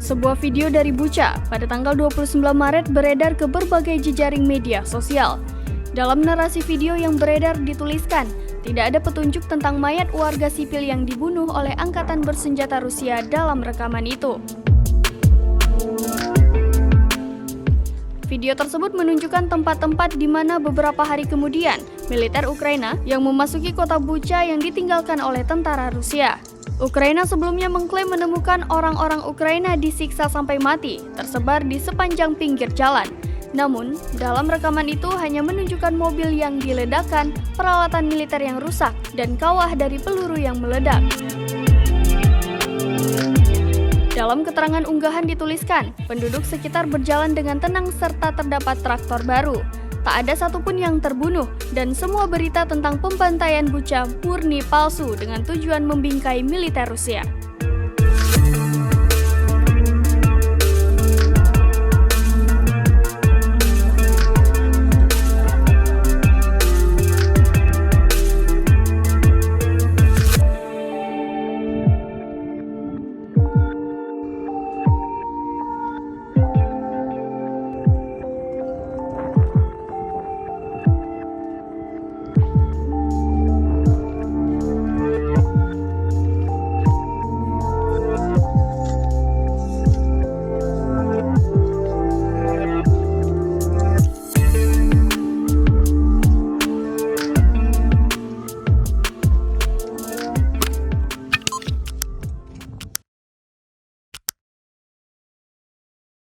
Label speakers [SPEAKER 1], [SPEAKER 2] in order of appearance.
[SPEAKER 1] Sebuah video dari Bucha pada tanggal 29 Maret beredar ke berbagai jejaring media sosial. Dalam narasi video yang beredar dituliskan, tidak ada petunjuk tentang mayat warga sipil yang dibunuh oleh angkatan bersenjata Rusia dalam rekaman itu. Video tersebut menunjukkan tempat-tempat di mana beberapa hari kemudian, militer Ukraina yang memasuki kota Bucha yang ditinggalkan oleh tentara Rusia. Ukraina sebelumnya mengklaim menemukan orang-orang Ukraina disiksa sampai mati, tersebar di sepanjang pinggir jalan. Namun, dalam rekaman itu hanya menunjukkan mobil yang diledakkan, peralatan militer yang rusak, dan kawah dari peluru yang meledak. Dalam keterangan unggahan dituliskan, penduduk sekitar berjalan dengan tenang serta terdapat traktor baru. Tak ada satupun yang terbunuh, dan semua berita tentang pembantaian Bucha murni palsu dengan tujuan membingkai militer Rusia.